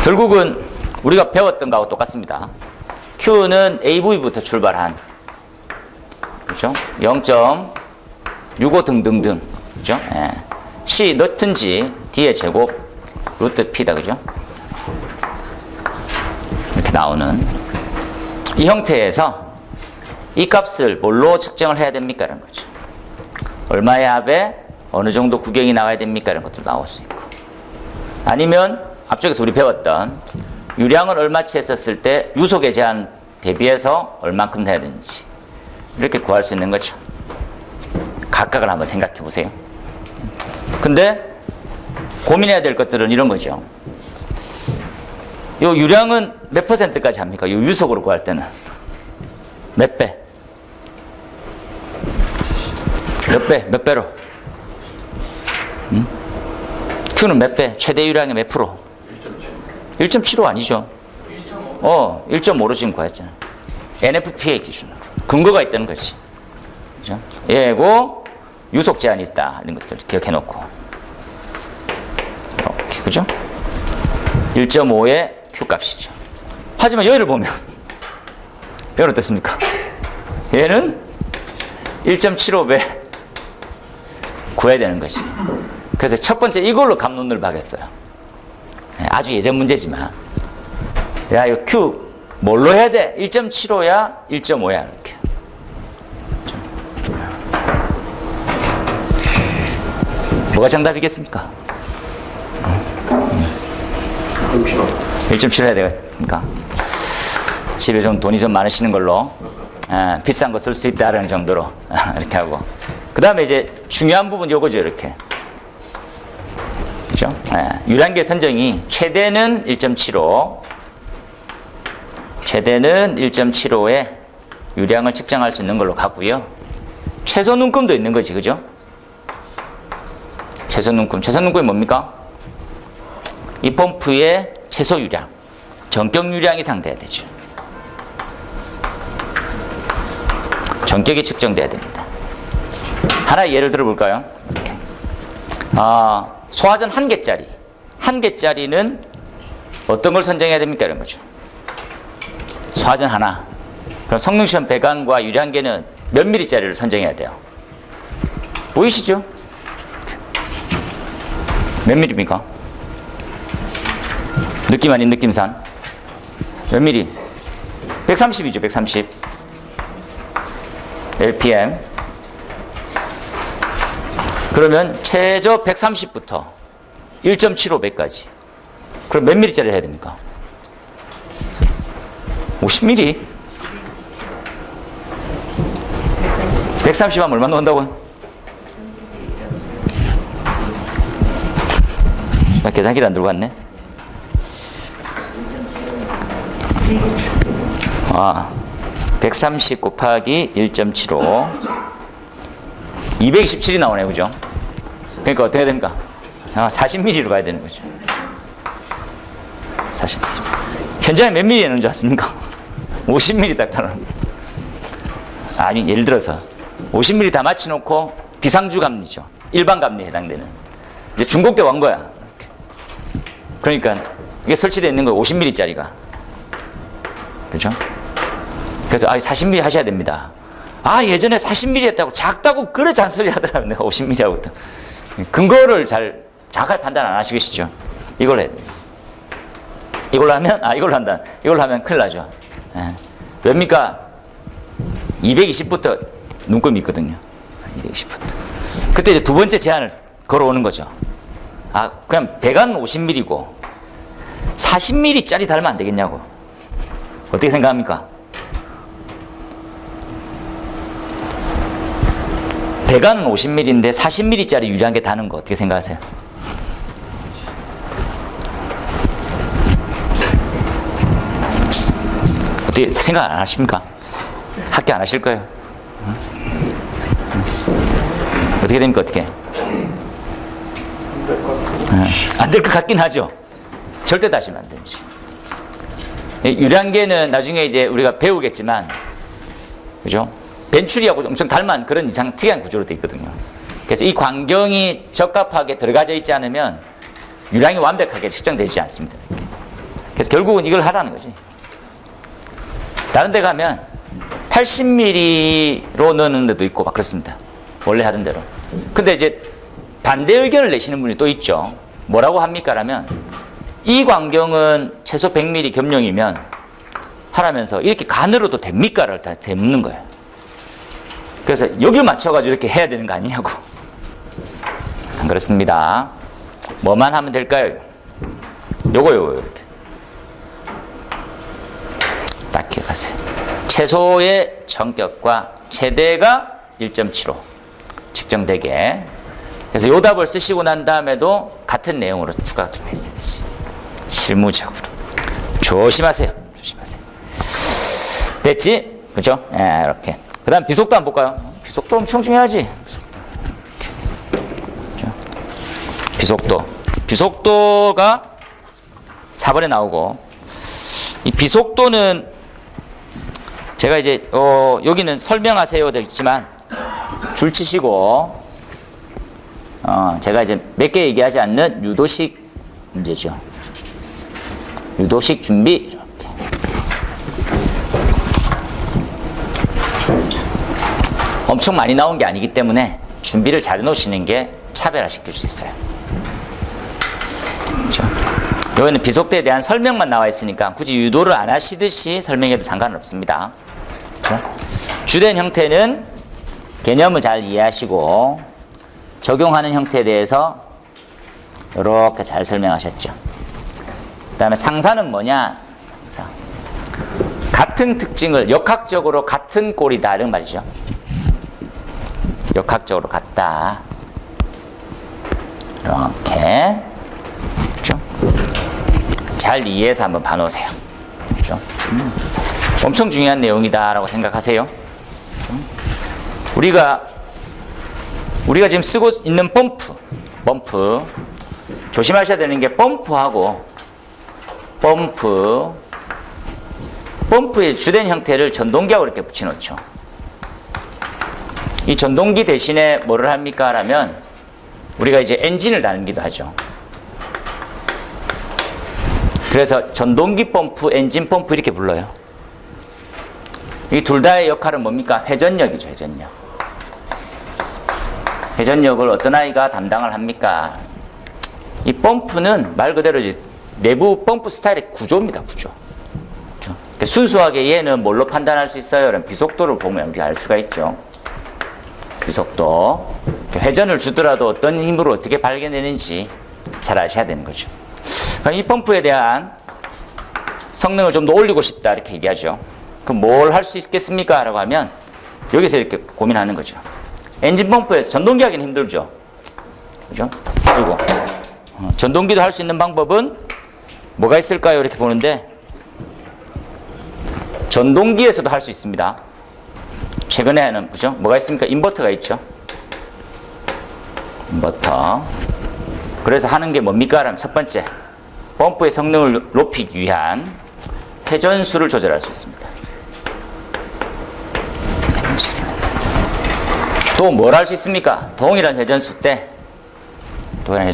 A: 결국은 우리가 배웠던 거하고 똑같습니다. Q는 AV부터 출발한 그렇죠? 0.65 등등등 그죠? 예. C 넣든지 D의 제곱 루트 P다 그죠? 이렇게 나오는 이 형태에서 이 값을 뭘로 측정을 해야 됩니까? 이런 거죠. 얼마의 합에 어느 정도 구경이 나와야 됩니까? 이런 것도 나올 수 있고 아니면 앞쪽에서 우리 배웠던 유량을 얼마치 했었을 때 유속의 제한 대비해서 얼만큼 해야 되는지 이렇게 구할 수 있는 거죠. 각각을 한번 생각해 보세요. 근데 고민해야 될 것들은 이런 거죠. 요 유량은 몇 %까지 합니까? 요 유속으로 구할 때는 몇 배? 몇 배? 몇 배로? Q는 몇 배? 최대 유량의 몇 프로? 1.75 아니죠. 1.5로 지금 구했잖아. NFPA 기준으로. 근거가 있다는 거지. 그죠? 얘고 유속 제한이 있다. 이런 것들 기억해 놓고. 이렇게. 그죠? 1.5의 Q 값이죠. 하지만 여기를 보면 얘는 어떻습니까? 얘는 1.75배 구해야 되는 것이. 그래서 첫 번째 이걸로 감론을 박았어요. 아주 예전 문제지만. 야, 이거 Q 뭘로 해야 돼? 1.75야? 1.5야? 이렇게. 뭐가 정답이겠습니까? 1.75 해야 되겠습니까? 집에 좀 돈이 좀 많으시는 걸로 비싼 거 쓸 수 있다는 정도로 이렇게 하고, 그 다음에 이제 중요한 부분 요거죠. 이렇게, 그죠? 유량계 선정이 최대는 1.75, 최대는 1.75의 유량을 측정할 수 있는 걸로 가고요. 최소 눈금도 있는 거지, 그죠? 최소 눈금이 뭡니까? 이 펌프의 최소 유량, 전격 유량 이상 돼야 되죠. 전격이 측정돼야 됩니다. 하나의 예를 들어볼까요? 이렇게. 소화전 1개짜리. 1개짜리는 어떤 걸 선정해야 됩니까? 이런 거죠. 소화전 하나. 그럼 성능시험 배관과 유량계는 몇 미리짜리를 선정해야 돼요? 보이시죠? 몇 미리입니까? 느낌 아닌 느낌산. 몇 미리? 130이죠, 130. LPM. 그러면 최저 130부터 1.75배까지. 그럼 몇 미리짜리 해야 됩니까? 50mm. 130 하면 얼마 나온다고요? 나 계산기를 안 들고 왔네. 130 곱하기 1.75 227이 나오네요, 그죠? 그러니까 어떻게 해야 됩니까? 40mm로 가야 되는 거죠. 40mm. 현장에 몇 mm에 넣는 줄 아십니까? 50mm 딱 따라는. 아니, 예를 들어서 50mm 다 맞춰놓고 비상주 감리죠. 일반 감리에 해당되는. 이제 중국대 온 거야. 그러니까 이게 설치되어 있는 거예요. 50mm짜리가. 그죠? 그래서 40mm 하셔야 됩니다. 예전에 40mm 했다고 작다고 그래 잔소리 하더라고요. 내가 50mm 하고 있다. 근거를 잘 정확하게 판단 안 하시겠죠? 이걸로 해야 돼요. 이걸로 하면 이걸로 한다. 이걸로 하면 큰일 나죠. 몇입니까? 220부터 눈금이 있거든요. 220부터. 그때 이제 두 번째 제안을 걸어오는 거죠. 그냥 배관은 50mm고 40mm짜리 달면 안 되겠냐고. 어떻게 생각합니까? 배관은 50mm인데 40mm짜리 유리한개 다는 거 어떻게 생각하세요? 어떻게 생각 안 하십니까? 학교 안 하실 거예요? 어떻게 됩니까? 어떻게? 안 될 것 같긴 하죠. 절대 다시면 안 되지. 유량계는 나중에 이제 우리가 배우겠지만, 그죠? 벤츄리하고 엄청 닮은 그런 이상 특이한 구조로 되어 있거든요. 그래서 이 광경이 적합하게 들어가져 있지 않으면 유량이 완벽하게 측정되지 않습니다. 이렇게. 그래서 결국은 이걸 하라는 거지. 다른 데 가면 80mm로 넣는 데도 있고 막 그렇습니다. 원래 하던 대로. 근데 이제 반대 의견을 내시는 분이 또 있죠. 뭐라고 합니까? 라면 이 광경은 최소 100mm 겸용이면 하라면서 이렇게 간으로도 됩니까?를 다 묻는 거예요. 그래서 여기 맞춰가지고 이렇게 해야 되는 거 아니냐고. 안 그렇습니다. 뭐만 하면 될까요? 요거 이렇게 딱 기억하세요. 최소의 전격과 최대가 1.75 측정되게. 그래서 요 답을 쓰시고 난 다음에도 같은 내용으로 추가가 들어있어야 되지. 실무적으로 조심하세요. 됐지? 그죠? 이렇게. 그 다음 비속도 한번 볼까요? 비속도 엄청 중요하지. 비속도가 4번에 나오고, 이 비속도는 제가 이제 여기는 설명하세요 되어 있지만 줄 치시고, 제가 이제 몇 개 얘기하지 않는 유도식 문제죠. 유도식 준비. 이렇게. 엄청 많이 나온 게 아니기 때문에 준비를 잘 해놓으시는 게 차별화시킬 수 있어요. 그렇죠? 여기는 비속도에 대한 설명만 나와 있으니까 굳이 유도를 안 하시듯이 설명해도 상관은 없습니다. 그렇죠? 주된 형태는 개념을 잘 이해하시고 적용하는 형태에 대해서 이렇게 잘 설명하셨죠. 그 다음에 상사는 뭐냐? 상사. 같은 특징을 역학적으로 같은 꼴이다 이런 말이죠. 역학적으로 같다. 이렇게. 그렇죠? 잘 이해해서 한번 봐놓으세요. 그렇죠? 엄청 중요한 내용이다라고 생각하세요. 그렇죠? 우리가 지금 쓰고 있는 펌프 조심하셔야 되는 게 펌프의 주된 형태를 전동기하고 이렇게 붙여놓죠. 이 전동기 대신에 뭐를 합니까? 라면 우리가 이제 엔진을 다루기도 하죠. 그래서 전동기 펌프, 엔진 펌프 이렇게 불러요. 이 둘 다의 역할은 뭡니까? 회전력이죠, 회전력. 회전력을 어떤 아이가 담당을 합니까? 이 펌프는 말 그대로 이제 내부 펌프 스타일의 구조입니다, 구조. 그렇죠? 그러니까 순수하게 얘는 뭘로 판단할 수 있어요? 이런 비속도를 보면 우리가 알 수가 있죠. 비속도. 회전을 주더라도 어떤 힘으로 어떻게 발견되는지 잘 아셔야 되는 거죠. 이 펌프에 대한 성능을 좀 더 올리고 싶다 이렇게 얘기하죠. 그럼 뭘 할 수 있겠습니까? 라고 하면 여기서 이렇게 고민하는 거죠. 엔진 펌프에서 전동기 하기는 힘들죠. 그죠? 그리고 전동기도 할 수 있는 방법은 뭐가 있을까요? 이렇게 보는데 전동기에서도 할 수 있습니다. 최근에는 그죠? 뭐가 있습니까? 인버터가 있죠. 인버터. 그래서 하는 게 뭡니까? 라면 첫 번째, 펌프의 성능을 높이기 위한 회전수를 조절할 수 있습니다. 또 뭘 할 수 있습니까? 동일한 회전수 때 뭘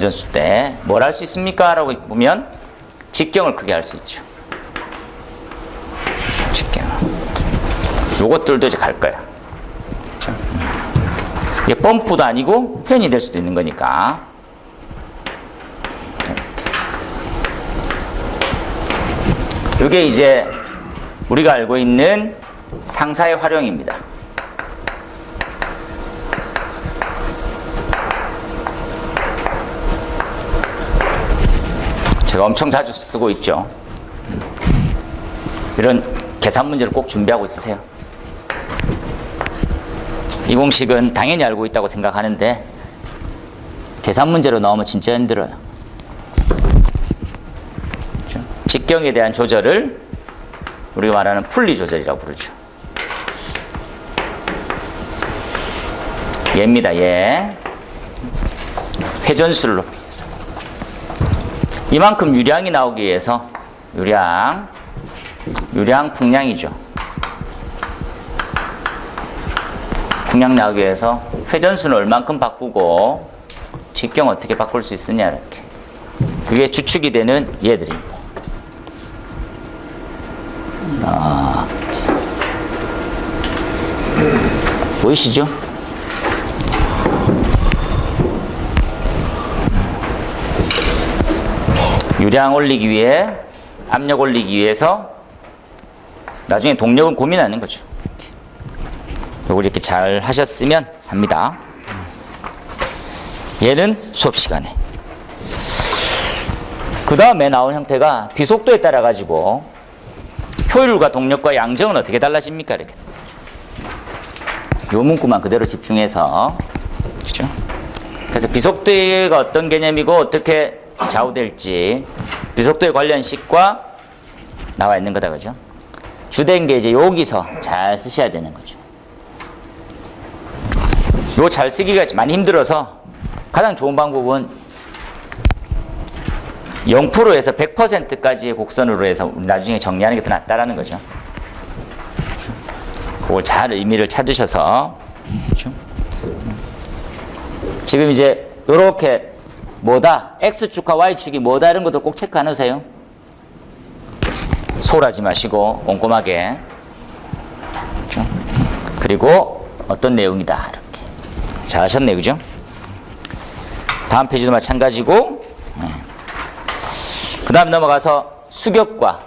A: 할 수 있습니까? 라고 보면 직경을 크게 할 수 있죠. 직경. 요것들도 이제 갈 거야. 그렇죠? 이게 펌프도 아니고 팬이 될 수도 있는 거니까. 이게 이제 우리가 알고 있는 상사의 활용입니다. 제가 엄청 자주 쓰고 있죠. 이런 계산 문제를 꼭 준비하고 있으세요. 이 공식은 당연히 알고 있다고 생각하는데 계산 문제로 나오면 진짜 힘들어요. 그렇죠? 직경에 대한 조절을 우리가 말하는 풀리 조절이라고 부르죠. 얘입니다. 얘. 회전수를 높이기 위해서. 이만큼 유량이 나오기 위해서 유량 풍량이죠. 풍량 나오기 위해서 회전수는 얼만큼 바꾸고 직경 어떻게 바꿀 수 있으냐 이렇게. 그게 주축이 되는 얘들입니다. 보이시죠? 유량 올리기 위해 압력 올리기 위해서 나중에 동력은 고민하는 거죠. 요걸 이렇게 잘 하셨으면 합니다. 얘는 수업 시간에. 그 다음에 나온 형태가 비속도에 따라 가지고 효율과 동력과 양정은 어떻게 달라집니까? 이렇게. 요 문구만 그대로 집중해서. 그죠? 그래서 비속도가 어떤 개념이고 어떻게 좌우될지 비속도의 관련식과 나와 있는 거다. 그죠? 주된 게 이제 여기서 잘 쓰셔야 되는 거죠. 요 잘 쓰기가 많이 힘들어서 가장 좋은 방법은 0%에서 100%까지의 곡선으로 해서 나중에 정리하는 게 더 낫다라는 거죠. 그걸 잘 의미를 찾으셔서. 그렇죠? 지금 이제 요렇게 뭐다, X축과 Y축이 뭐다 이런 것도 꼭 체크 안 하세요. 소홀하지 마시고 꼼꼼하게. 그렇죠? 그리고 어떤 내용이다. 이렇게. 잘하셨네요. 그죠? 다음 페이지도 마찬가지고, 그 다음 넘어가서 수격과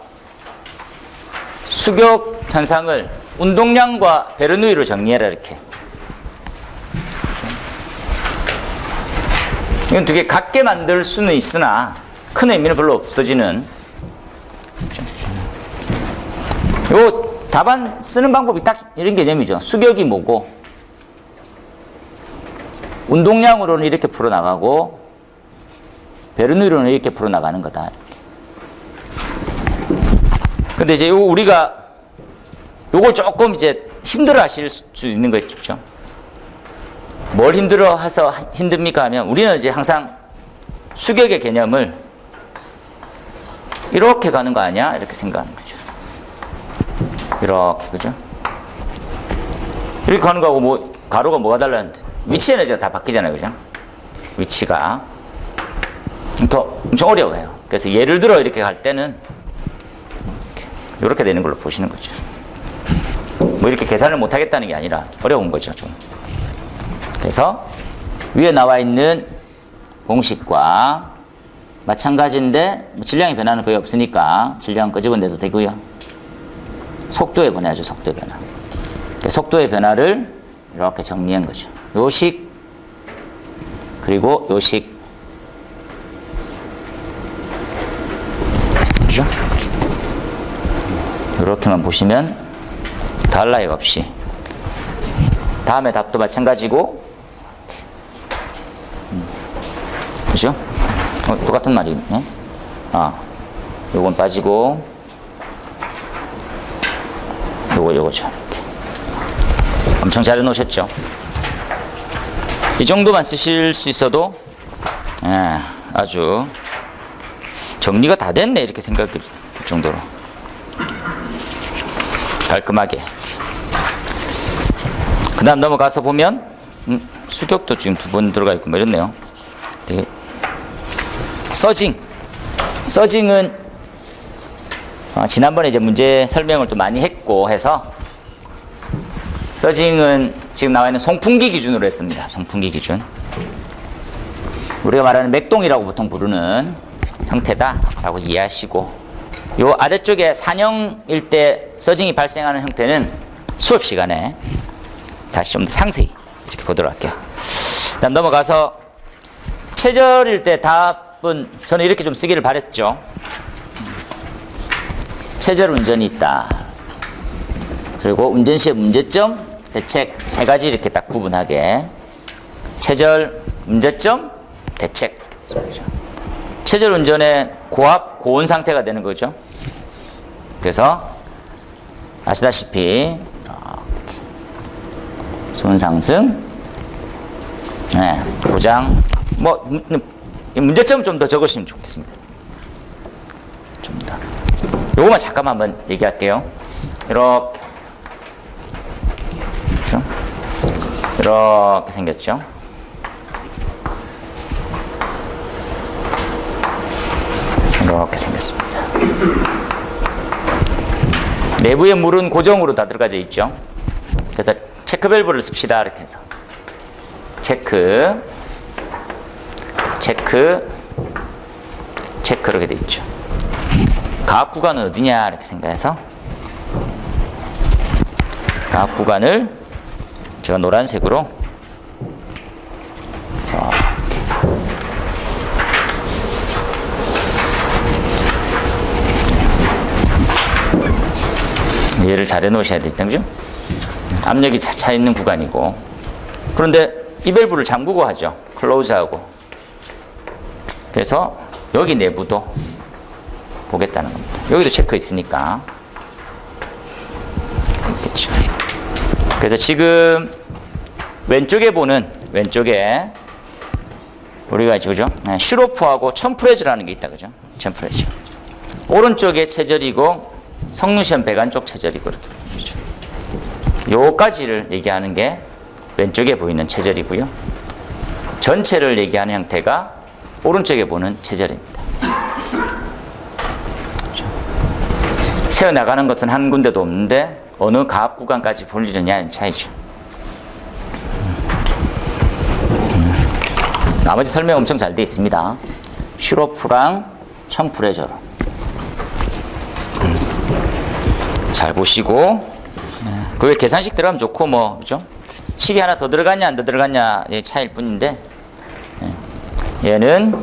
A: 수격 현상을 운동량과 베르누이로 정리해라. 이렇게. 이건 두 개 같게 만들 수는 있으나 큰 의미는 별로 없어지는. 요 답안 쓰는 방법이 딱 이런 개념이죠. 수격이 뭐고 운동량으로는 이렇게 풀어나가고 베르누이로는 이렇게 풀어나가는 거다. 근데 이제 우리가 요걸 조금 이제 힘들어 하실 수 있는 거 있죠. 뭘 힘들어 해서 힘듭니까 하면 우리는 이제 항상 수격의 개념을 이렇게 가는 거 아니야? 이렇게 생각하는 거죠. 이렇게, 그죠? 이렇게 가는 거하고 뭐 가로가 뭐가 달라는데 위치에는 이제 다 바뀌잖아요. 그죠? 위치가 엄청 어려워요. 그래서 예를 들어 이렇게 갈 때는 이렇게 되는 걸로 보시는 거죠. 뭐 이렇게 계산을 못 하겠다는 게 아니라 어려운 거죠, 좀. 그래서 위에 나와 있는 공식과 마찬가지인데 뭐 질량의 변화는 거의 없으니까 질량 끄집어내도 되고요. 속도의 변화죠, 속도의 변화. 속도의 변화를 이렇게 정리한 거죠. 요식 그리고 요식. 그죠? 이렇게만 보시면 더할 나위가 없이. 다음에 답도 마찬가지고. 그죠? 똑같은 말이네. 요건 빠지고 요거죠. 이렇게. 엄청 잘 해놓으셨죠? 이 정도만 쓰실 수 있어도 아주 정리가 다 됐네 이렇게 생각할 정도로 깔끔하게. 그 다음 넘어가서 보면 수격도 지금 2번 들어가 있고 뭐 이렇네요. 되게 서징은 지난번에 이제 문제 설명을 또 많이 했고 해서 서징은 지금 나와 있는 송풍기 기준으로 했습니다. 송풍기 기준. 우리가 말하는 맥동이라고 보통 부르는 형태다라고 이해하시고, 요 아래쪽에 산형일 때 서징이 발생하는 형태는 수업 시간에 다시 좀 더 상세히 이렇게 보도록 할게요. 다음 넘어가서 체절일 때 답은 저는 이렇게 좀 쓰기를 바랬죠. 체절 운전이 있다. 그리고 운전 시의 문제점, 대책 3가지 이렇게 딱 구분하게. 체절, 문제점, 대책. 체절 운전의 고압, 고온 상태가 되는 거죠. 그래서 아시다시피 수온 상승, 고장. 뭐 문제점은 좀 더 적으시면 좋겠습니다. 좀 더. 요거만 잠깐만 한번 얘기할게요. 이렇게. 그렇죠? 이렇게 생겼죠? 이렇게 생겼습니다. 내부의 물은 고정으로 다 들어가져 있죠. 그래서 체크 밸브를 씁시다. 이렇게 해서 체크 이렇게 돼 있죠. 가압 구간은 어디냐 이렇게 생각해서 가압 구간을 제가 노란색으로 얘를 잘 해놓으셔야 되겠다. 그죠? 압력이 차 있는 구간이고. 그런데 이 밸브를 잠그고 하죠. 클로즈하고. 그래서 여기 내부도 보겠다는 겁니다. 여기도 체크 있으니까. 그렇겠죠. 그래서 지금 왼쪽에 우리가 그죠? 슈로프하고 첨프레즈라는 게 있다. 그죠? 첨프레즈. 오른쪽에 체절이고 성누시험 배관 쪽 체절이고 이렇게 보죠. 요까지를 얘기하는 게 왼쪽에 보이는 체절이고요. 전체를 얘기하는 형태가 오른쪽에 보는 체절입니다. 그렇죠? 새어나가는 것은 한 군데도 없는데 어느 가압 구간까지 볼리느냐는 차이죠. 나머지 설명 엄청 잘 돼 있습니다. 슈로프랑 첨프레저로. 잘 보시고, 그 외 계산식 들어가면 좋고, 뭐, 그죠? 식이 하나 더 들어갔냐, 안 더 들어갔냐의 차이일 뿐인데, 얘는,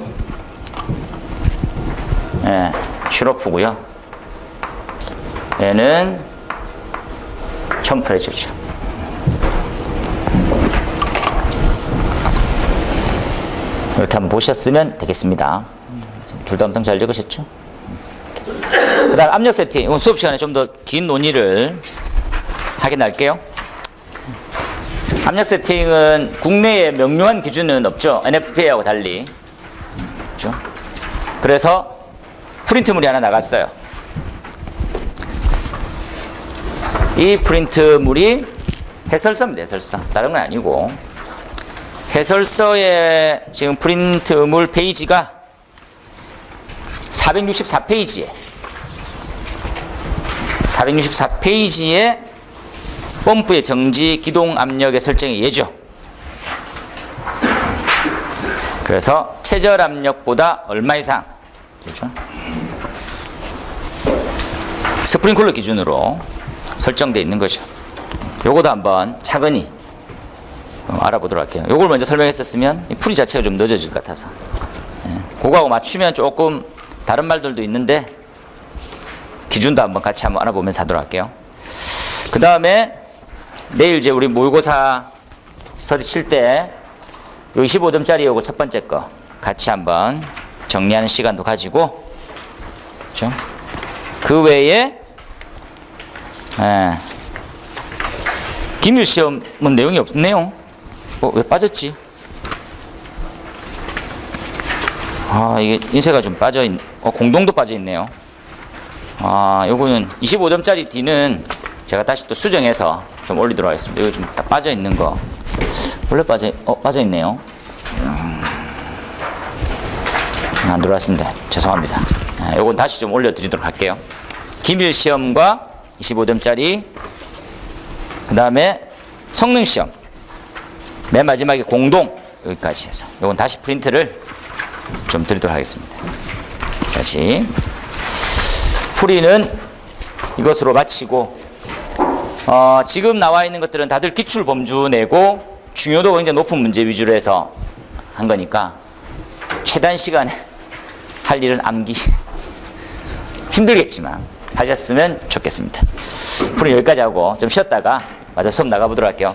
A: 슈로프고요. 얘는 첨프레저죠. 이렇게 한번 보셨으면 되겠습니다. 둘 다 엄청 잘 적으셨죠? 그 다음 압력 세팅. 이건 수업 시간에 좀 더 긴 논의를 하긴 할게요. 압력 세팅은 국내에 명료한 기준은 없죠. NFPA하고 달리. 그렇죠? 그래서 프린트물이 하나 나갔어요. 이 프린트물이 해설서입니다. 해설서. 다른 건 아니고. 해설서의 지금 프린트물 페이지가 464페이지에 펌프의 정지 기동 압력의 설정이 얘죠. 그래서 최저 압력보다 얼마 이상, 그렇죠? 스프링클러 기준으로 설정되어 있는 거죠. 요거도 한번 차근히 알아보도록 할게요. 요걸 먼저 설명했었으면 이 풀이 자체가 좀 늦어질 것 같아서. 그거하고 맞추면 조금 다른 말들도 있는데 기준도 한번 같이 한번 알아보면서 하도록 할게요. 그 다음에 내일 이제 우리 모의고사 스터디 칠 때 요 25점짜리 요거 첫 번째 거 같이 한번 정리하는 시간도 가지고, 그렇죠? 그 외에 기밀 시험은 내용이 없네요. 왜 빠졌지? 이게 인쇄가 좀 빠져있, 공동도 빠져있네요. 요거는 25점짜리 D는 제가 다시 또 수정해서 좀 올리도록 하겠습니다. 이거 좀 다 빠져있는 거. 원래 빠져있네요. 안 들어왔습니다. 죄송합니다. 요건 다시 좀 올려드리도록 할게요. 기밀 시험과 25점짜리, 그 다음에 성능 시험, 맨 마지막에 공동, 여기까지 해서 요건 다시 프린트를 좀 드리도록 하겠습니다. 다시 풀이는 이것으로 마치고, 지금 나와 있는 것들은 다들 기출 범주 내고 중요도가 굉장히 높은 문제 위주로 해서 한 거니까 최단 시간에 할 일은 암기, 힘들겠지만 하셨으면 좋겠습니다. 풀이 여기까지 하고 좀 쉬었다가 마저 수업 나가보도록 할게요.